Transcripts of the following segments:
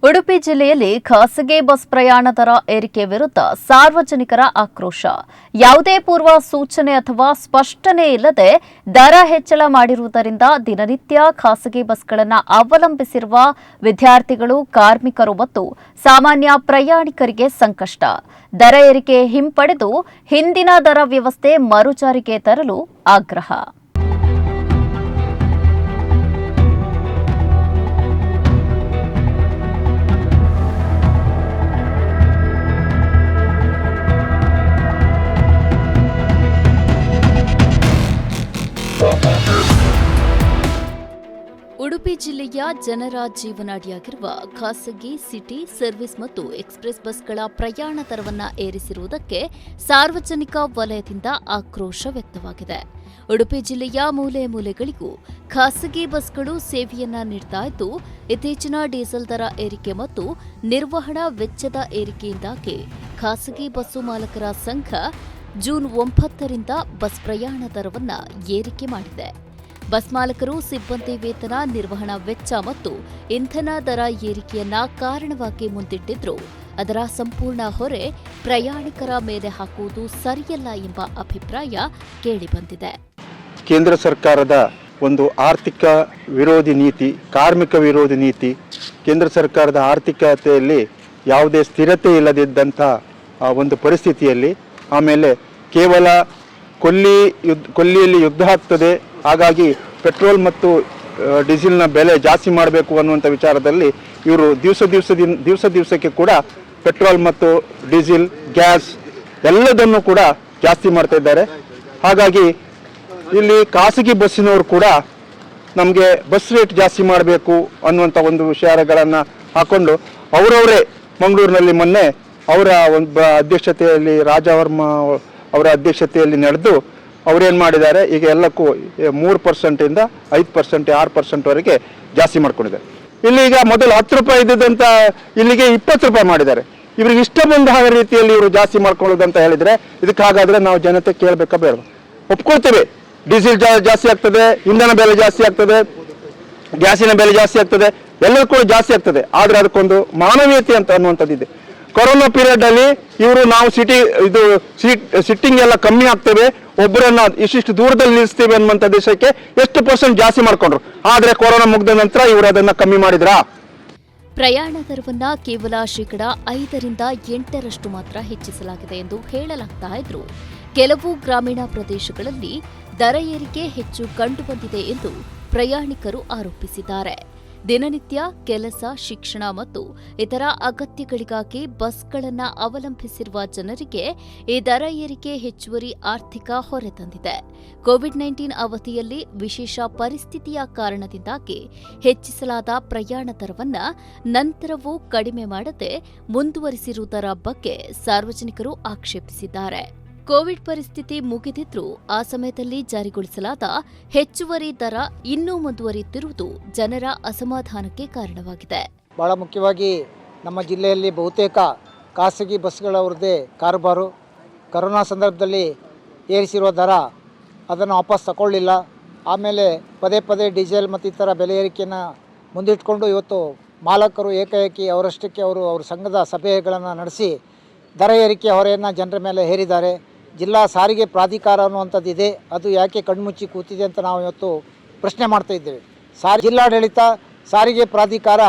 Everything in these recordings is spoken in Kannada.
ಉಡುಪಿ ಜಿಲ್ಲೆಯಲ್ಲಿ ಖಾಸಗಿ ಬಸ್ ಪ್ರಯಾಣ ದರ ಏರಿಕೆ ವಿರುದ್ಧ ಸಾರ್ವಜನಿಕರ ಆಕ್ರೋಶ. ಯಾವುದೇ ಪೂರ್ವ ಸೂಚನೆ ಅಥವಾ ಸ್ಪಷ್ಟನೆ ಇಲ್ಲದೆ ದರ ಹೆಚ್ಚಳ ಮಾಡಿರುವುದರಿಂದ ದಿನನಿತ್ಯ ಖಾಸಗಿ ಬಸ್ಗಳನ್ನು ಅವಲಂಬಿಸಿರುವ ವಿದ್ಯಾರ್ಥಿಗಳು, ಕಾರ್ಮಿಕರು ಮತ್ತು ಸಾಮಾನ್ಯ ಪ್ರಯಾಣಿಕರಿಗೆ ಸಂಕಷ್ಟ. ದರ ಏರಿಕೆ ಹಿಂಪಡೆದು ಹಿಂದಿನ ದರ ವ್ಯವಸ್ಥೆ ಮರುಜಾರಿಗೆ ತರಲು ಆಗ್ರಹ. ಉಡುಪಿ ಜಿಲ್ಲೆಯ ಜನರ ಜೀವನಾಡಿಯಾಗಿರುವ ಖಾಸಗಿ ಸಿಟಿ ಸರ್ವಿಸ್ ಮತ್ತು ಎಕ್ಸ್ಪ್ರೆಸ್ ಬಸ್ಗಳ ಪ್ರಯಾಣ ದರವನ್ನು ಏರಿಸಿರುವುದಕ್ಕೆ ಸಾರ್ವಜನಿಕ ವಲಯದಿಂದ ಆಕ್ರೋಶ ವ್ಯಕ್ತವಾಗಿದೆ. ಉಡುಪಿ ಜಿಲ್ಲೆಯ ಮೂಲೆ ಮೂಲೆಗಳಿಗೂ ಖಾಸಗಿ ಬಸ್ಗಳು ಸೇವೆಯನ್ನ ನೀಡ್ತಾ ಇದ್ದು, ಇತ್ತೀಚಿನ ಡೀಸೆಲ್ ದರ ಏರಿಕೆ ಮತ್ತು ನಿರ್ವಹಣಾ ವೆಚ್ಚದ ಏರಿಕೆಯಿಂದಾಗಿ ಖಾಸಗಿ ಬಸ್ಸು ಮಾಲಕರ ಸಂಘ ಜೂನ್ 9ರಿಂದ ಬಸ್ ಪ್ರಯಾಣ ದರವನ್ನು ಏರಿಕೆ ಮಾಡಿದೆ. ಬಸ್ ಮಾಲಕರು ಸಿಬ್ಬಂದಿ ವೇತನ, ನಿರ್ವಹಣಾ ವೆಚ್ಚ ಮತ್ತು ಇಂಧನ ದರ ಏರಿಕೆಯನ್ನ ಕಾರಣವಾಗಿ ಮುಂದಿಟ್ಟಿದ್ರು. ಅದರ ಸಂಪೂರ್ಣ ಹೊರೆ ಪ್ರಯಾಣಿಕರ ಮೇಲೆ ಹಾಕುವುದು ಸರಿಯಲ್ಲ ಎಂಬ ಅಭಿಪ್ರಾಯ ಕೇಳಿಬಂದಿದೆ. ಕೇಂದ್ರ ಸರ್ಕಾರದ ಒಂದು ಆರ್ಥಿಕ ವಿರೋಧಿ ನೀತಿ, ಕಾರ್ಮಿಕ ವಿರೋಧಿ ನೀತಿ, ಕೇಂದ್ರ ಸರ್ಕಾರದ ಆರ್ಥಿಕತೆಯಲ್ಲಿ ಯಾವುದೇ ಸ್ಥಿರತೆ ಇಲ್ಲದಿದ್ದಂಥ ಒಂದು ಪರಿಸ್ಥಿತಿಯಲ್ಲಿ, ಆಮೇಲೆ ಕೇವಲ ಕೊಲ್ಲಿಯಲ್ಲಿ ಯುದ್ಧ ಆಗ್ತದೆ, ಹಾಗಾಗಿ ಪೆಟ್ರೋಲ್ ಮತ್ತು ಡೀಸೆಲ್ನ ಬೆಲೆ ಜಾಸ್ತಿ ಮಾಡಬೇಕು ಅನ್ನುವಂಥ ವಿಚಾರದಲ್ಲಿ ಇವರು ದಿವಸಕ್ಕೆ ಕೂಡ ಪೆಟ್ರೋಲ್ ಮತ್ತು ಡೀಸೆಲ್, ಗ್ಯಾಸ್ ಎಲ್ಲದನ್ನು ಕೂಡ ಜಾಸ್ತಿ ಮಾಡ್ತಾ ಇದ್ದಾರೆ. ಹಾಗಾಗಿ ಇಲ್ಲಿ ಖಾಸಗಿ ಬಸ್ಸಿನವರು ಕೂಡ ನಮಗೆ ಬಸ್ ರೇಟ್ ಜಾಸ್ತಿ ಮಾಡಬೇಕು ಅನ್ನುವಂಥ ಒಂದು ವಿಚಾರಗಳನ್ನು ಹಾಕ್ಕೊಂಡು ಅವರವರೇ ಮಂಗಳೂರಿನಲ್ಲಿ ಮೊನ್ನೆ ಅವರ ಒಂದು ಅಧ್ಯಕ್ಷತೆಯಲ್ಲಿ, ರಾಜವರ್ಮ ಅವರ ಅಧ್ಯಕ್ಷತೆಯಲ್ಲಿ ನಡೆದು ಅವರೇನು ಮಾಡಿದ್ದಾರೆ, ಈಗ ಎಲ್ಲಕ್ಕೂ 3%ಇಂದ 5%, 6%ವರೆಗೆ ಜಾಸ್ತಿ ಮಾಡ್ಕೊಂಡಿದ್ದಾರೆ. ಇಲ್ಲಿ ಈಗ ಮೊದಲು 10 ರೂಪಾಯಿ ಇದ್ದಂಥ ಇಲ್ಲಿಗೆ 20 ರೂಪಾಯಿ ಮಾಡಿದ್ದಾರೆ. ಇವ್ರಿಗೆ ಇಷ್ಟ ಬಂದ ರೀತಿಯಲ್ಲಿ ಇವರು ಜಾಸ್ತಿ ಮಾಡ್ಕೊಳ್ಳೋದಂತ ಹೇಳಿದರೆ ಇದಕ್ಕೆ ಹಾಗಾದರೆ ನಾವು ಜನತೆ ಕೇಳಬೇಕಾ ಬೇಡ? ಒಪ್ಕೊಳ್ತೇವೆ, ಡೀಸೆಲ್ ಜಾಸ್ತಿ ಆಗ್ತದೆ, ಇಂಧನ ಬೆಲೆ ಜಾಸ್ತಿ ಆಗ್ತದೆ, ಗ್ಯಾಸಿನ ಬೆಲೆ ಜಾಸ್ತಿ ಆಗ್ತದೆ, ಎಲ್ಲರೂ ಕೂಡ ಜಾಸ್ತಿ ಆಗ್ತದೆ. ಆದರೆ ಅದಕ್ಕೊಂದು ಮಾನವೀಯತೆ ಅಂತ ಅನ್ನುವಂಥದ್ದಿದೆ. ಕೊರೋನಾ ಪೀರಿಯಡ್ ಅಲ್ಲಿ ಇವರು ನಾವು ಸಿಟ್ಟಿಂಗ್ ಎಲ್ಲ ಕಮ್ಮಿ ಆಗ್ತೇವೆ, ಒಬ್ಬರನ್ನ ಇಷ್ಟಿಷ್ಟು ದೂರದಲ್ಲಿ ನಿಲ್ಲಿಸ್ತೇವೆ ಅನ್ನುವಂಥ ದೇಶಕ್ಕೆ ಎಷ್ಟು % ಜಾಸ್ತಿ ಮಾಡ್ಕೊಂಡ್ರು. ಆದ್ರೆ ಕೊರೋನಾ ಮುಗಿದ ನಂತರ ಇವರು ಅದನ್ನ ಕಮ್ಮಿ ಮಾಡಿದ್ರಾ? ಪ್ರಯಾಣ ದರವನ್ನ ಕೇವಲ 5ರಿಂದ 8% ಮಾತ್ರ ಹೆಚ್ಚಿಸಲಾಗಿದೆ ಎಂದು ಹೇಳಲಾಗ್ತಾ ಇದ್ರು. ಕೆಲವು ಗ್ರಾಮೀಣ ಪ್ರದೇಶಗಳಲ್ಲಿ ದರ ಏರಿಕೆ ಹೆಚ್ಚು ಕಂಡುಬಂದಿದೆ ಎಂದು ಪ್ರಯಾಣಿಕರು ಆರೋಪಿಸಿದ್ದಾರೆ. ದಿನನಿತ್ಯ ಕೆಲಸ, ಶಿಕ್ಷಣ ಮತ್ತು ಇತರ ಅಗತ್ಯಗಳಿಗಾಗಿ ಬಸ್ಗಳನ್ನು ಅವಲಂಬಿಸಿರುವ ಜನರಿಗೆ ಈ ದರ ಏರಿಕೆ ಹೆಚ್ಚುವರಿ ಆರ್ಥಿಕ ಹೊರೆ ತಂದಿದೆ. ಕೋವಿಡ್-19 ಅವಧಿಯಲ್ಲಿ ವಿಶೇಷ ಪರಿಸ್ಥಿತಿಯ ಕಾರಣದಿಂದಾಗಿ ಹೆಚ್ಚಿಸಲಾದ ಪ್ರಯಾಣ ದರವನ್ನು ನಂತರವೂ ಕಡಿಮೆ ಮಾಡದೆ ಮುಂದುವರಿಸಿರುವುದರ ಬಗ್ಗೆ ಸಾರ್ವಜನಿಕರು ಆಕ್ಷೇಪಿಸಿದ್ದಾರೆ. ಕೋವಿಡ್ ಪರಿಸ್ಥಿತಿ ಮುಗಿದಿದ್ರೂ ಆ ಸಮಯದಲ್ಲಿ ಜಾರಿಗೊಳಿಸಲಾದ ಹೆಚ್ಚುವರಿ ದರ ಇನ್ನೂ ಮುಂದುವರಿಯುತ್ತಿರುವುದು ಜನರ ಅಸಮಾಧಾನಕ್ಕೆ ಕಾರಣವಾಗಿದೆ. ಬಹಳ ಮುಖ್ಯವಾಗಿ ನಮ್ಮ ಜಿಲ್ಲೆಯಲ್ಲಿ ಬಹುತೇಕ ಖಾಸಗಿ ಬಸ್ಗಳವ್ರದ್ದೇ ಕಾರುಬಾರು. ಕರೋನಾ ಸಂದರ್ಭದಲ್ಲಿ ಏರಿಸಿರುವ ದರ ಅದನ್ನು ವಾಪಸ್ ತಗೊಳ್ಳಿಲ್ಲ. ಆಮೇಲೆ ಪದೇ ಡೀಸೆಲ್ ಮತ್ತು ಇತರ ಬೆಲೆ ಏರಿಕೆಯನ್ನು ಮುಂದಿಟ್ಕೊಂಡು ಇವತ್ತು ಮಾಲಕರು ಏಕಾಏಕಿ ಅವರಷ್ಟಕ್ಕೆ ಅವ್ರ ಸಂಘದ ಸಭೆಗಳನ್ನು ನಡೆಸಿ ದರ ಏರಿಕೆ ಹೊರೆಯನ್ನು ಜನರ ಮೇಲೆ ಹೇರಿದ್ದಾರೆ. ಜಿಲ್ಲಾ ಸಾರಿಗೆ ಪ್ರಾಧಿಕಾರ ಅನ್ನುವಂಥದ್ದು ಇದೆ, ಅದು ಯಾಕೆ ಕಣ್ಮುಚ್ಚಿ ಕೂತಿದೆ ಅಂತ ನಾವು ಇವತ್ತು ಪ್ರಶ್ನೆ ಮಾಡ್ತಾ ಇದ್ದೇವೆ. ಜಿಲ್ಲಾಡಳಿತ, ಸಾರಿಗೆ ಪ್ರಾಧಿಕಾರ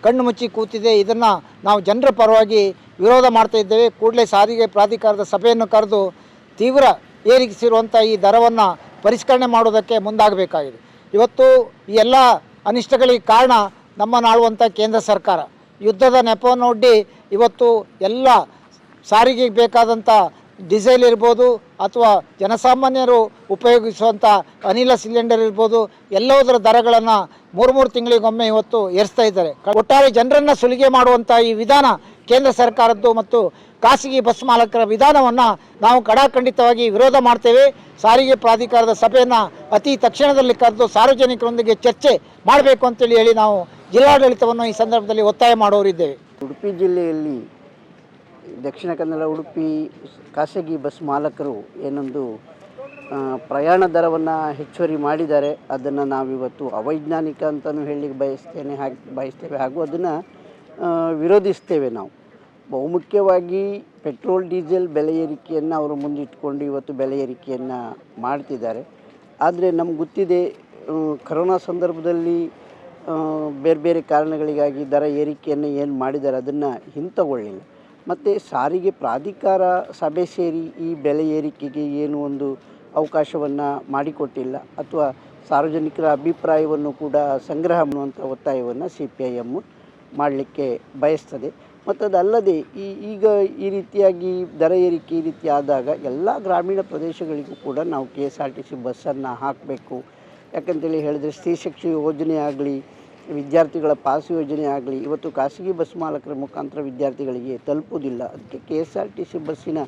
ಕಣ್ಣು ಮುಚ್ಚಿ ಕೂತಿದೆ. ಇದನ್ನು ನಾವು ಜನರ ಪರವಾಗಿ ವಿರೋಧ ಮಾಡ್ತಾ ಇದ್ದೇವೆ. ಕೂಡಲೇ ಸಾರಿಗೆ ಪ್ರಾಧಿಕಾರದ ಸಭೆಯನ್ನು ಕರೆದು ತೀವ್ರ ಏರಿಸಿರುವಂಥ ಈ ದರವನ್ನು ಪರಿಷ್ಕರಣೆ ಮಾಡೋದಕ್ಕೆ ಮುಂದಾಗಬೇಕಾಗಿದೆ. ಇವತ್ತು ಈ ಎಲ್ಲ ಅನಿಷ್ಟಗಳಿಗೆ ಕಾರಣ ನಮ್ಮನ್ನು ಆಳುವಂಥ ಕೇಂದ್ರ ಸರ್ಕಾರ ಯುದ್ಧದ ನೆಪವನ್ನು ಒಡ್ಡಿ ಇವತ್ತು ಎಲ್ಲ ಸಾರಿಗೆಗೆ ಬೇಕಾದಂಥ ಡೀಸೆಲ್ ಇರ್ಬೋದು ಅಥವಾ ಜನಸಾಮಾನ್ಯರು ಉಪಯೋಗಿಸುವಂಥ ಅನಿಲ ಸಿಲಿಂಡರ್ ಇರ್ಬೋದು, ಎಲ್ಲದರ ದರಗಳನ್ನು 3 ತಿಂಗಳಿಗೊಮ್ಮೆ ಇವತ್ತು ಏರಿಸ್ತಾ ಇದ್ದಾರೆ. ಒಟ್ಟಾರೆ ಜನರನ್ನು ಸುಲಿಗೆ ಮಾಡುವಂಥ ಈ ವಿಧಾನ ಕೇಂದ್ರ ಸರ್ಕಾರದ್ದು ಮತ್ತು ಖಾಸಗಿ ಬಸ್ ಮಾಲಕರ ವಿಧಾನವನ್ನು ನಾವು ಕಡಾಖಂಡಿತವಾಗಿ ವಿರೋಧ ಮಾಡ್ತೇವೆ. ಸಾರಿಗೆ ಪ್ರಾಧಿಕಾರದ ಸಭೆಯನ್ನು ಅತಿ ತಕ್ಷಣದಲ್ಲಿ ಕರೆದು ಸಾರ್ವಜನಿಕರೊಂದಿಗೆ ಚರ್ಚೆ ಮಾಡಬೇಕು ಅಂತೇಳಿ ಹೇಳಿ ನಾವು ಜಿಲ್ಲಾಡಳಿತವನ್ನು ಈ ಸಂದರ್ಭದಲ್ಲಿ ಒತ್ತಾಯ ಮಾಡೋರಿದ್ದೇವೆ. ಉಡುಪಿ ಜಿಲ್ಲೆಯಲ್ಲಿ ದಕ್ಷಿಣ ಕನ್ನಡ ಉಡುಪಿ ಖಾಸಗಿ ಬಸ್ ಮಾಲಕರು ಏನೊಂದು ಪ್ರಯಾಣ ದರವನ್ನು ಹೆಚ್ಚುವರಿ ಮಾಡಿದ್ದಾರೆ. ಅದನ್ನು ನಾವಿವತ್ತು ಅವೈಜ್ಞಾನಿಕ ಅಂತಲೂ ಹೇಳಲಿಕ್ಕೆ ಬಯಸ್ತೇವೆ. ಹಾಗೂ ಅದನ್ನು ವಿರೋಧಿಸ್ತೇವೆ ನಾವು. ಬಹುಮುಖ್ಯವಾಗಿ ಪೆಟ್ರೋಲ್ ಡೀಸೆಲ್ ಬೆಲೆ ಏರಿಕೆಯನ್ನು ಅವರು ಮುಂದಿಟ್ಕೊಂಡು ಇವತ್ತು ಬೆಲೆ ಏರಿಕೆಯನ್ನು ಮಾಡ್ತಿದ್ದಾರೆ. ಆದರೆ ನಮ್ಗೆ ಗೊತ್ತಿದೆ, ಕರೋನಾ ಸಂದರ್ಭದಲ್ಲಿ ಬೇರೆ ಬೇರೆ ಕಾರಣಗಳಿಗಾಗಿ ದರ ಏರಿಕೆಯನ್ನು ಏನು ಮಾಡಿದ್ದಾರೆ ಅದನ್ನು ಹಿಂತಗೊಳ್ಳಿಲ್ಲ. ಮತ್ತು ಸಾರಿಗೆ ಪ್ರಾಧಿಕಾರ ಸಭೆ ಸೇರಿ ಈ ಬೆಲೆ ಏರಿಕೆಗೆ ಏನು ಒಂದು ಅವಕಾಶವನ್ನು ಮಾಡಿಕೊಟ್ಟಿಲ್ಲ, ಅಥವಾ ಸಾರ್ವಜನಿಕರ ಅಭಿಪ್ರಾಯವನ್ನು ಕೂಡ ಸಂಗ್ರಹ ಮಾಡುವಂಥ ಒತ್ತಾಯವನ್ನು CPIM ಮಾಡಲಿಕ್ಕೆ ಬಯಸ್ತದೆ. ಮತ್ತು ಅದಲ್ಲದೆ ಈಗ ಈ ರೀತಿಯಾಗಿ ದರ ಏರಿಕೆ ಈ ರೀತಿ ಆದಾಗ ಎಲ್ಲ ಗ್ರಾಮೀಣ ಪ್ರದೇಶಗಳಿಗೂ ಕೂಡ ನಾವು KSRTC ಬಸ್ಸನ್ನು ಹಾಕಬೇಕು. ಯಾಕಂತೇಳಿ ಹೇಳಿದರೆ ಸ್ತ್ರೀಶಕ್ತಿ ಯೋಜನೆ ಆಗಲಿ, ವಿದ್ಯಾರ್ಥಿಗಳ ಪಾಸ್ ಯೋಜನೆ ಆಗಲಿ ಇವತ್ತು ಖಾಸಗಿ ಬಸ್ ಮಾಲಕರ ಮುಖಾಂತರ ವಿದ್ಯಾರ್ಥಿಗಳಿಗೆ ತಲುಪುವುದಿಲ್ಲ. ಅದಕ್ಕೆ KSRTC ಬಸ್ಸಿನ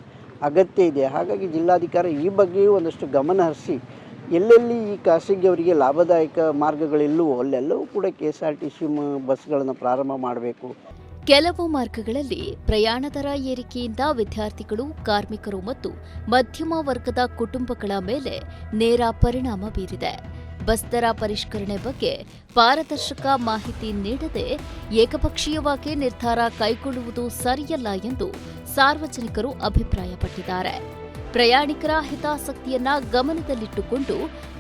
ಅಗತ್ಯ ಇದೆ. ಹಾಗಾಗಿ ಜಿಲ್ಲಾಧಿಕಾರಿ ಈ ಬಗ್ಗೆಯೂ ಒಂದಷ್ಟು ಗಮನ ಹರಿಸಿ ಎಲ್ಲೆಲ್ಲಿ ಈ ಖಾಸಗಿಯವರಿಗೆ ಲಾಭದಾಯಕ ಮಾರ್ಗಗಳಿಲ್ಲವೋ ಅಲ್ಲೆಲ್ಲವೂ ಕೂಡ KSRTC ಬಸ್ಗಳನ್ನು ಪ್ರಾರಂಭ ಮಾಡಬೇಕು. ಕೆಲವು ಮಾರ್ಗಗಳಲ್ಲಿ ಪ್ರಯಾಣ ದರ ಏರಿಕೆಯಿಂದ ವಿದ್ಯಾರ್ಥಿಗಳು, ಕಾರ್ಮಿಕರು ಮತ್ತು ಮಧ್ಯಮ ವರ್ಗದ ಕುಟುಂಬಗಳ ಮೇಲೆ ನೇರ ಪರಿಣಾಮ ಬೀರಿದೆ. ಬಸ್ ದರ ಪರಿಷ್ಕರಣೆ ಬಗ್ಗೆ ಪಾರದರ್ಶಕ ಮಾಹಿತಿ ನೀಡದೆ ಏಕಪಕ್ಷೀಯವಾಗಿ ನಿರ್ಧಾರ ಕೈಗೊಳ್ಳುವುದು ಸರಿಯಲ್ಲ ಎಂದು ಸಾರ್ವಜನಿಕರು ಅಭಿಪ್ರಾಯಪಟ್ಟಿದ್ದಾರೆ. ಪ್ರಯಾಣಿಕರ ಹಿತಾಸಕ್ತಿಯನ್ನ ಗಮನದಲ್ಲಿಟ್ಟುಕೊಂಡು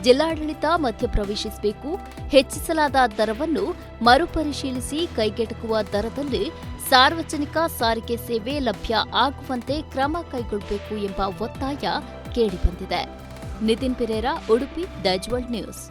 ಜಿಲ್ಲಾಡಳಿತ ಮಧ್ಯಪ್ರವೇಶಿಸಬೇಕು. ಹೆಚ್ಚಿಸಲಾದ ದರವನ್ನು ಮರುಪರಿಶೀಲಿಸಿ ಕೈಗೆಟುಕುವ ದರದಲ್ಲಿ ಸಾರ್ವಜನಿಕ ಸಾರಿಗೆ ಸೇವೆ ಲಭ್ಯ ಆಗುವಂತೆ ಕ್ರಮ ಕೈಗೊಳ್ಳಬೇಕು ಎಂಬ ಒತ್ತಾಯ ಕೇಳಿಬಂದಿದೆ. Nitin Pereira, Udupi, Daiji world news.